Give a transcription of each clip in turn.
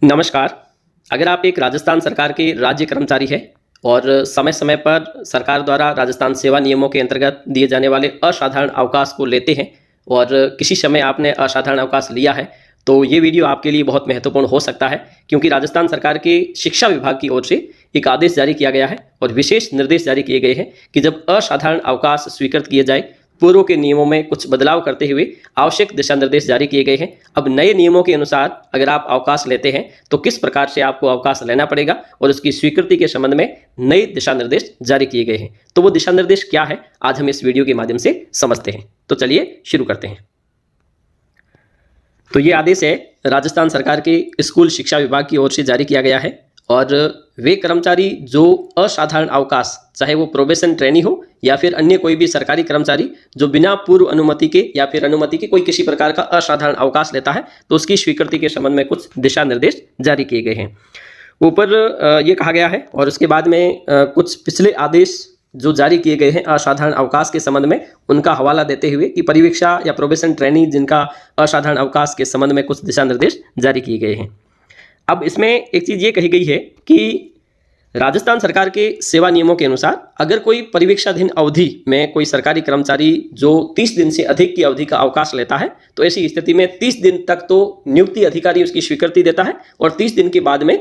नमस्कार। अगर आप एक राजस्थान सरकार के राज्य कर्मचारी हैं और समय समय पर सरकार द्वारा राजस्थान सेवा नियमों के अंतर्गत दिए जाने वाले असाधारण अवकाश को लेते हैं और किसी समय आपने असाधारण अवकाश लिया है, तो ये वीडियो आपके लिए बहुत महत्वपूर्ण हो सकता है, क्योंकि राजस्थान सरकार के शिक्षा विभाग की ओर से एक आदेश जारी किया गया है और विशेष निर्देश जारी किए गए हैं कि जब असाधारण अवकाश स्वीकृत किए जाए, पूर्व के नियमों में कुछ बदलाव करते हुए आवश्यक दिशा निर्देश जारी किए गए हैं। अब नए नियमों के अनुसार अगर आप अवकाश लेते हैं तो किस प्रकार से आपको अवकाश लेना पड़ेगा और उसकी स्वीकृति के संबंध में नए दिशा निर्देश जारी किए गए हैं। तो वो दिशा निर्देश क्या है, आज हम इस वीडियो के माध्यम से समझते हैं। तो चलिए शुरू करते हैं। तो ये आदेश है राजस्थान सरकार के स्कूल शिक्षा विभाग की ओर से जारी किया गया है और वे कर्मचारी जो असाधारण अवकाश, चाहे वो प्रोबेशन ट्रेनी हो या फिर अन्य कोई भी सरकारी कर्मचारी जो बिना पूर्व अनुमति के या फिर अनुमति के कोई किसी प्रकार का असाधारण अवकाश लेता है, तो उसकी स्वीकृति के संबंध में कुछ दिशा निर्देश जारी किए गए हैं। ऊपर ये कहा गया है और उसके बाद में कुछ पिछले आदेश जो जारी किए गए हैं असाधारण अवकाश के संबंध में, उनका हवाला देते हुए कि परिवीक्षा या प्रोबेशन ट्रेनी जिनका असाधारण अवकाश के संबंध में कुछ दिशा निर्देश जारी किए गए हैं। अब इसमें एक चीज़ ये कही गई है कि राजस्थान सरकार के सेवा नियमों के अनुसार अगर कोई परिवीक्षाधीन अवधि में कोई सरकारी कर्मचारी जो 30 दिन से अधिक की अवधि का अवकाश लेता है, तो ऐसी स्थिति में 30 दिन तक तो नियुक्ति अधिकारी उसकी स्वीकृति देता है और 30 दिन के बाद में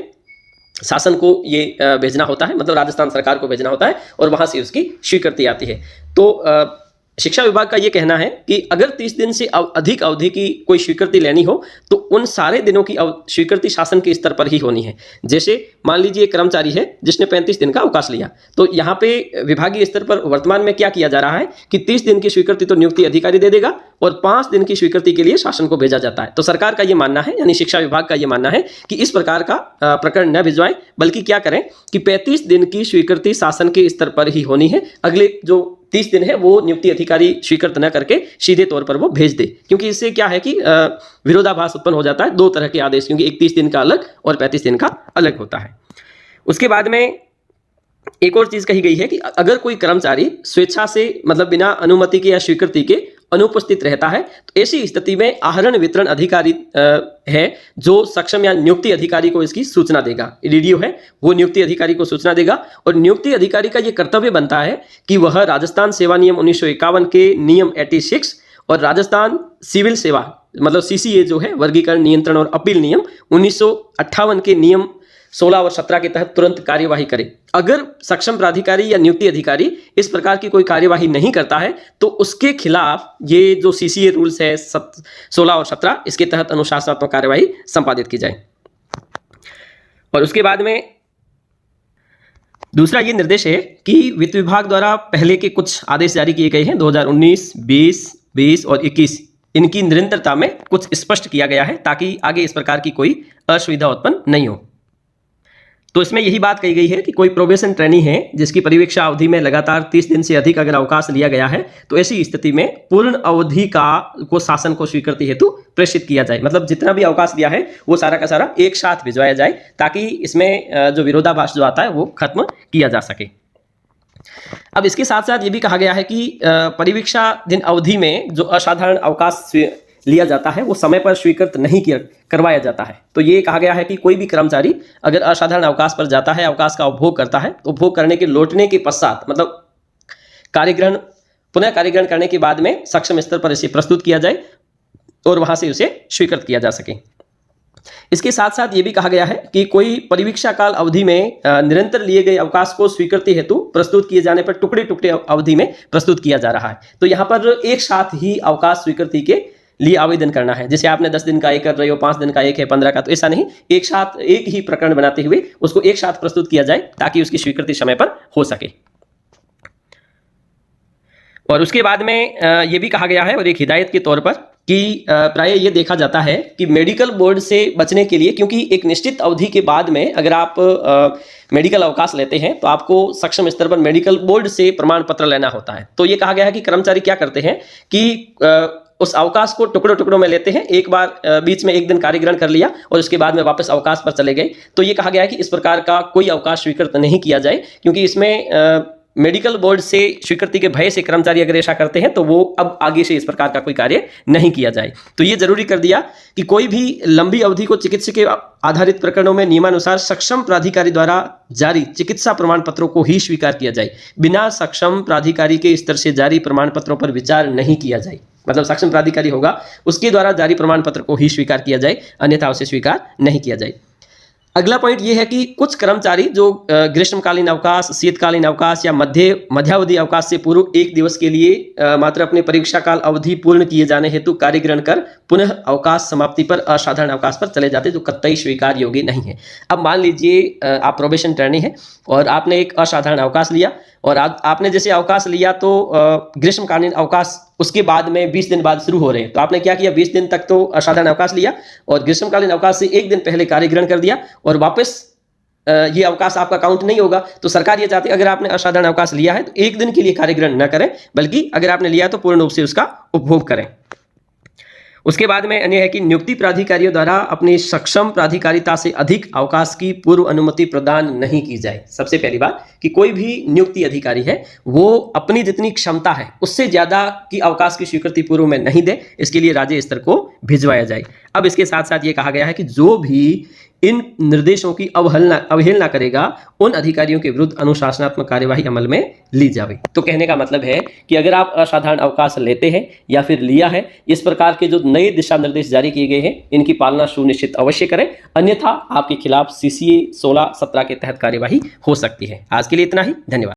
शासन को ये भेजना होता है, मतलब राजस्थान सरकार को भेजना होता है और वहाँ से उसकी स्वीकृति आती है। तो शिक्षा विभाग का ये कहना है कि अगर 30 दिन से अधिक अवधि की कोई स्वीकृति लेनी हो तो उन सारे दिनों की स्वीकृति शासन के स्तर पर ही होनी है। जैसे मान लीजिए एक कर्मचारी है जिसने 35 दिन का अवकाश लिया, तो यहाँ पे विभागीय स्तर पर वर्तमान में क्या किया जा रहा है कि 30 दिन की स्वीकृति तो नियुक्ति अधिकारी दे देगा और 5 दिन की स्वीकृति के लिए शासन को भेजा जाता है। तो सरकार का ये मानना है, यानी शिक्षा विभाग का ये मानना है कि इस प्रकार का प्रकरण न भिजवाएं, बल्कि क्या करें कि 35 दिन की स्वीकृति शासन के स्तर पर ही होनी है। अगले जो 30 दिन है वो नियुक्ति अधिकारी स्वीकृत न करके सीधे तौर पर वो भेज दे, क्योंकि इससे क्या है कि विरोधाभास उत्पन्न हो जाता है। दो तरह के आदेश, क्योंकि एक 30 दिन का अलग और 35 दिन का अलग होता है। उसके बाद में एक और चीज कही गई है कि अगर कोई कर्मचारी स्वेच्छा से, मतलब बिना अनुमति के या स्वीकृति के अनुपस्थित रहता है, तो ऐसी स्थिति में आहरण वितरण अधिकारी है जो सक्षम या नियुक्ति अधिकारी को इसकी सूचना देगा। डीडीओ है, वो नियुक्ति अधिकारी को सूचना देगा और नियुक्ति अधिकारी का ये कर्तव्य बनता है कि वह राजस्थान सेवा नियम 1951 के नियम 86 और राजस्थान सिविल सेवा, मतलब सीसीए जो है, वर्गीकरण नियंत्रण और अपील नियम 1958 के नियम 16 और 17 के तहत तुरंत कार्यवाही करे। अगर सक्षम प्राधिकारी या नियुक्ति अधिकारी इस प्रकार की कोई कार्यवाही नहीं करता है तो उसके खिलाफ ये जो सीसीए रूल्स है 16 और 17, इसके तहत अनुशासनात्मक कार्यवाही संपादित की जाए। और उसके बाद में दूसरा ये निर्देश है कि वित्त विभाग द्वारा पहले के कुछ आदेश जारी किए गए हैं 2019, 20 और 21, इनकी निरंतरता में कुछ स्पष्ट किया गया है ताकि आगे इस प्रकार की कोई असुविधा उत्पन्न नहीं हो। तो इसमें यही बात कही गई है कि कोई प्रोबेशन ट्रेनी है जिसकी परिवीक्षा अवधि में लगातार 30 दिन से अधिक अगर अवकाश लिया गया है, तो ऐसी स्थिति में पूर्ण अवधि को शासन को स्वीकृति हेतु प्रेषित किया जाए। मतलब जितना भी अवकाश दिया है वो सारा का सारा एक साथ भिजवाया जाए ताकि इसमें जो विरोधाभास जो आता है वो खत्म किया जा सके। अब इसके साथ साथ ये भी कहा गया है कि परिवीक्षाधीन अवधि में जो असाधारण अवकाश लिया जाता है वो समय पर स्वीकृत नहीं करवाया जाता है। तो ये कहा गया है कि कोई भी कर्मचारी अगर असाधारण अवकाश पर जाता है, अवकाश का उपभोग करता है, तो उपभोग करने के लौटने के पश्चात, मतलब पुनः कार्यग्रहण करने के बाद में सक्षम स्तर पर इसे प्रस्तुत किया जाए और वहां से उसे स्वीकृत किया जा सके। इसके साथ साथ ये भी कहा गया है कि कोई परिवीक्षा काल अवधि में निरंतर लिए गए अवकाश को स्वीकृति हेतु प्रस्तुत किए जाने पर टुकड़े टुकड़े अवधि में प्रस्तुत किया जा रहा है। तो यहाँ पर एक साथ ही अवकाश स्वीकृति के लिए आवेदन करना है। जैसे आपने 10 दिन का एक कर रहे हो, 5 दिन का एक है, 15 का, तो ऐसा नहीं, एक साथ एक ही प्रकरण बनाते हुए उसको एक साथ प्रस्तुत किया जाए ताकि उसकी स्वीकृति समय पर हो सके। और उसके बाद में ये भी कहा गया है और एक हिदायत के तौर पर कि प्राय ये देखा जाता है कि मेडिकल बोर्ड से बचने के लिए, क्योंकि एक निश्चित अवधि के बाद में अगर आप मेडिकल अवकाश लेते हैं तो आपको सक्षम स्तर पर मेडिकल बोर्ड से प्रमाण पत्र लेना होता है। तो ये कहा गया है कि कर्मचारी क्या करते हैं कि उस अवकाश को टुकड़ों टुकड़ों में लेते हैं। एक बार बीच में एक दिन कार्यग्रहण कर लिया और उसके बाद में वापस अवकाश पर चले गए। तो ये कहा गया है कि इस प्रकार का कोई अवकाश स्वीकृत नहीं किया जाए, क्योंकि इसमें मेडिकल बोर्ड से स्वीकृति के भय से कर्मचारी अगर ऐसा करते हैं तो वो अब आगे से इस प्रकार का कोई कार्य नहीं किया जाए। तो ये जरूरी कर दिया कि कोई भी लंबी अवधि को चिकित्सकीय आधारित प्रकरणों में नियमानुसार सक्षम प्राधिकारी द्वारा जारी चिकित्सा प्रमाण पत्रों को ही स्वीकार किया जाए, बिना सक्षम प्राधिकारी के स्तर से जारी प्रमाण पत्रों पर विचार नहीं किया जाए। मतलब सक्षम प्राधिकारी होगा उसके द्वारा जारी प्रमाण पत्र को ही स्वीकार किया जाए, अन्यथा उसे स्वीकार नहीं किया जाए। अगला पॉइंट ये है कि कुछ कर्मचारी जो ग्रीष्मकालीन अवकाश, शीतकालीन अवकाश या मध्यावधि अवकाश से पूर्व 1 दिवस के लिए मात्र अपने परीक्षा काल अवधि पूर्ण किए जाने हेतु कार्य ग्रहण कर पुनः अवकाश समाप्ति पर असाधारण अवकाश पर चले जाते, जो कतई स्वीकार योग्य नहीं है। अब मान लीजिए आप प्रोबेशन ट्रेनी है और आपने एक असाधारण अवकाश लिया, और आपने जैसे अवकाश लिया तो ग्रीष्मकालीन अवकाश उसके बाद में 20 दिन बाद शुरू हो रहे हैं, तो आपने क्या किया, 20 दिन तक तो असाधारण अवकाश लिया और ग्रीष्मकालीन अवकाश से 1 दिन पहले कार्य ग्रहण कर दिया, और वापस ये अवकाश आपका काउंट नहीं होगा। तो सरकार ये चाहती है अगर आपने असाधारण अवकाश लिया है तो 1 दिन के लिए कार्य ग्रहण न करें, बल्कि अगर आपने लिया तो पूर्ण रूप से उसका उपभोग करें। उसके बाद में अन्य है कि नियुक्ति प्राधिकारियों द्वारा अपनी सक्षम प्राधिकारिता से अधिक अवकाश की पूर्व अनुमति प्रदान नहीं की जाए। सबसे पहली बात कि कोई भी नियुक्ति अधिकारी है वो अपनी जितनी क्षमता है उससे ज्यादा की अवकाश की स्वीकृति पूर्व में नहीं दे, इसके लिए राज्य स्तर को भिजवाया जाए। अब इसके साथ साथ ये कहा गया है कि जो भी इन निर्देशों की अवहेलना करेगा उन अधिकारियों के विरुद्ध अनुशासनात्मक कार्यवाही अमल में ली जाए। तो कहने का मतलब है कि अगर आप असाधारण अवकाश लेते हैं या फिर लिया है, इस प्रकार के जो नए दिशा निर्देश जारी किए गए हैं इनकी पालना सुनिश्चित अवश्य करें, अन्यथा आपके खिलाफ CCA 16-17 के तहत कार्यवाही हो सकती है। आज के लिए इतना ही, धन्यवाद।